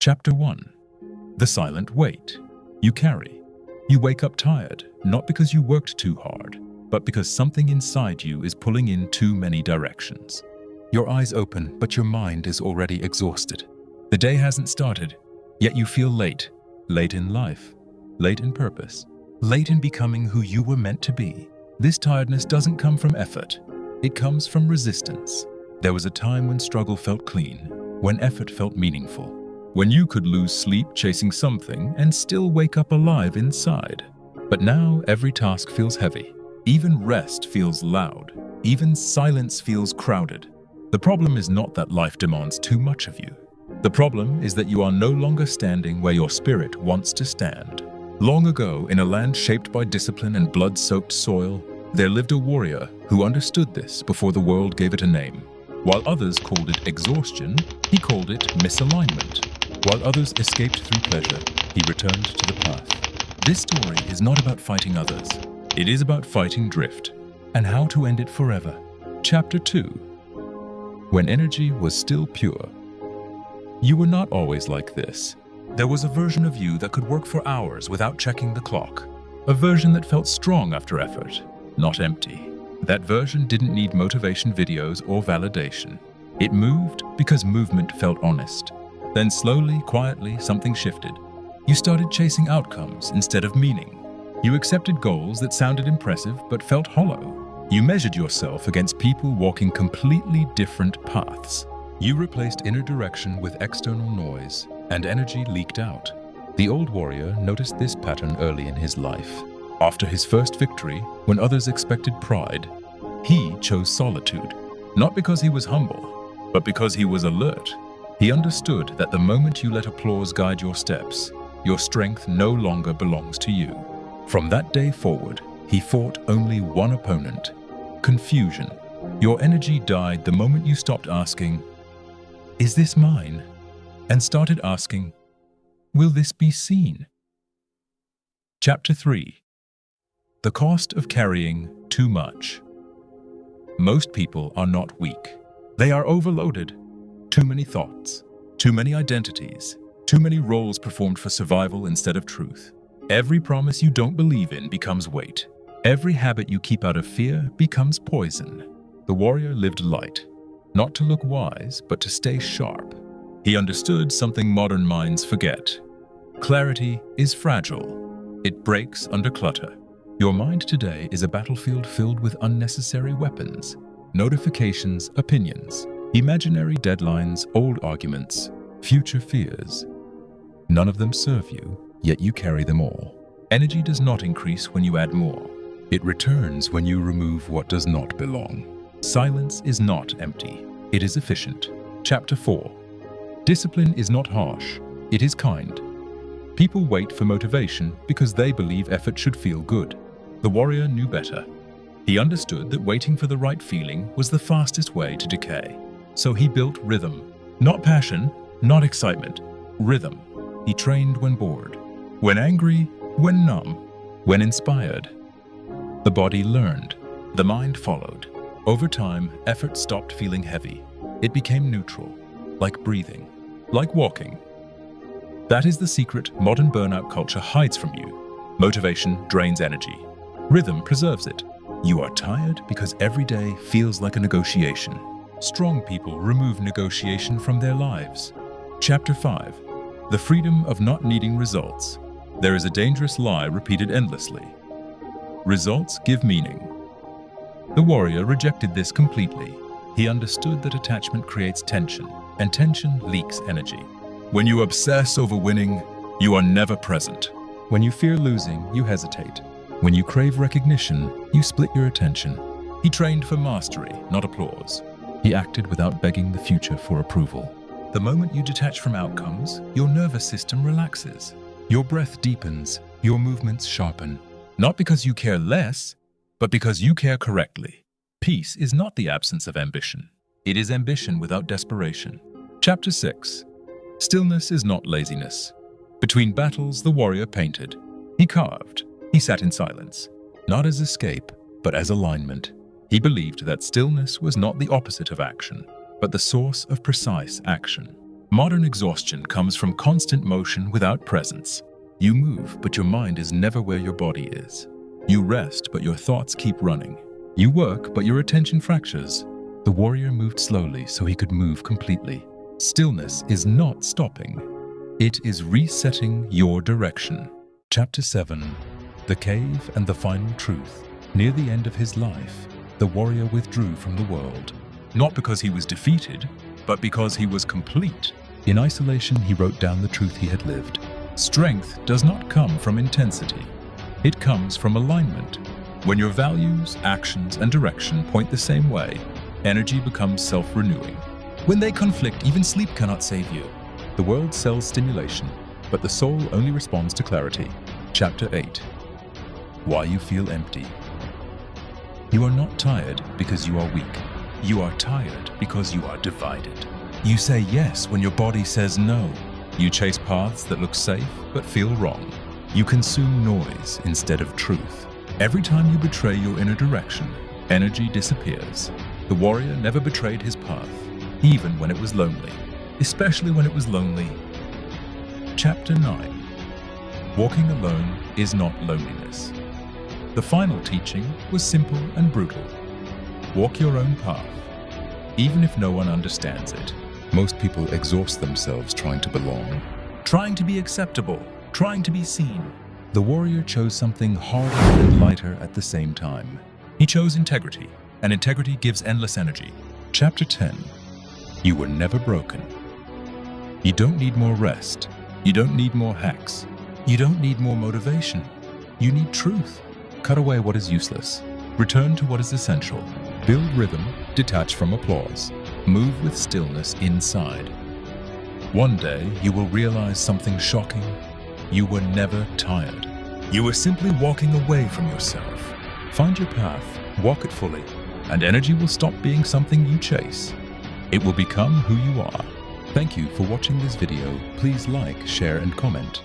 Chapter 1. The silent weight you carry. You wake up tired, not because you worked too hard, but because something inside you is pulling in too many directions. Your eyes open, but your mind is already exhausted. The day hasn't started, yet you feel late. Late in life, late in purpose, late in becoming who you were meant to be. This tiredness doesn't come from effort. It comes from resistance. There was a time when struggle felt clean, when effort felt meaningful, when you could lose sleep chasing something and still wake up alive inside. But now every task feels heavy. Even rest feels loud. Even silence feels crowded. The problem is not that life demands too much of you. The problem is that you are no longer standing where your spirit wants to stand. Long ago, in a land shaped by discipline and blood-soaked soil, there lived a warrior who understood this before the world gave it a name. While others called it exhaustion, he called it misalignment. While others escaped through pleasure, he returned to the path. This story is not about fighting others. It is about fighting drift, and how to end it forever. Chapter 2. When energy was still pure. You were not always like this. There was a version of you that could work for hours without checking the clock. A version that felt strong after effort, not empty. That version didn't need motivation videos or validation. It moved because movement felt honest. Then slowly, quietly, something shifted. You started chasing outcomes instead of meaning. You accepted goals that sounded impressive but felt hollow. You measured yourself against people walking completely different paths. You replaced inner direction with external noise, and energy leaked out. The old warrior noticed this pattern early in his life. After his first victory, when others expected pride, he chose solitude. Not because he was humble, but because he was alert. He understood that the moment you let applause guide your steps, your strength no longer belongs to you. From that day forward, he fought only one opponent: confusion. Your energy died the moment you stopped asking, "Is this mine?" and started asking, "Will this be seen?" Chapter 3. The cost of carrying too much. Most people are not weak. They are overloaded. Too many thoughts, too many identities, too many roles performed for survival instead of truth. Every promise you don't believe in becomes weight. Every habit you keep out of fear becomes poison. The warrior lived light, not to look wise, but to stay sharp. He understood something modern minds forget. Clarity is fragile. It breaks under clutter. Your mind today is a battlefield filled with unnecessary weapons, notifications, opinions, imaginary deadlines, old arguments, future fears. None of them serve you, yet you carry them all. Energy does not increase when you add more. It returns when you remove what does not belong. Silence is not empty. It is efficient. Chapter 4. Discipline is not harsh. It is kind. People wait for motivation because they believe effort should feel good. The warrior knew better. He understood that waiting for the right feeling was the fastest way to decay. So he built rhythm. Not passion, not excitement. Rhythm. He trained when bored, when angry, when numb, when inspired. The body learned. The mind followed. Over time, effort stopped feeling heavy. It became neutral, like breathing, like walking. That is the secret modern burnout culture hides from you. Motivation drains energy. Rhythm preserves it. You are tired because every day feels like a negotiation. Strong people remove negotiation from their lives. Chapter 5. The freedom of not needing results. There is a dangerous lie repeated endlessly. Results give meaning. The warrior rejected this completely. He understood that attachment creates tension, and tension leaks energy. When you obsess over winning, you are never present. When you fear losing, you hesitate. When you crave recognition, you split your attention. He trained for mastery, not applause. He acted without begging the future for approval. The moment you detach from outcomes, your nervous system relaxes. Your breath deepens, your movements sharpen. Not because you care less, but because you care correctly. Peace is not the absence of ambition. It is ambition without desperation. Chapter 6. Stillness is not laziness. Between battles, the warrior painted. He carved. He sat in silence. Not as escape, but as alignment. He believed that stillness was not the opposite of action, but the source of precise action. Modern exhaustion comes from constant motion without presence. You move, but your mind is never where your body is. You rest, but your thoughts keep running. You work, but your attention fractures. The warrior moved slowly so he could move completely. Stillness is not stopping. It is resetting your direction. Chapter 7. The Cave and the Final Truth. Near the end of his life, the warrior withdrew from the world. Not because he was defeated, but because he was complete. In isolation, he wrote down the truth he had lived. Strength does not come from intensity. It comes from alignment. When your values, actions, and direction point the same way, energy becomes self-renewing. When they conflict, even sleep cannot save you. The world sells stimulation, but the soul only responds to clarity. Chapter 8. Why you feel empty. You are not tired because you are weak. You are tired because you are divided. You say yes when your body says no. You chase paths that look safe but feel wrong. You consume noise instead of truth. Every time you betray your inner direction, energy disappears. The warrior never betrayed his path, even when it was lonely, especially when it was lonely. Chapter 9. Walking alone is not loneliness. The final teaching was simple and brutal. Walk your own path, even if no one understands it. Most people exhaust themselves trying to belong, trying to be acceptable, trying to be seen. The warrior chose something harder and lighter at the same time. He chose integrity, and integrity gives endless energy. Chapter 10. You were never broken. You don't need more rest. You don't need more hacks. You don't need more motivation. You need truth. Cut away what is useless. Return to what is essential. Build rhythm, detach from applause. Move with stillness inside. One day, you will realize something shocking. You were never tired. You were simply walking away from yourself. Find your path, walk it fully, and energy will stop being something you chase. It will become who you are. Thank you for watching this video. Please like, share, and comment.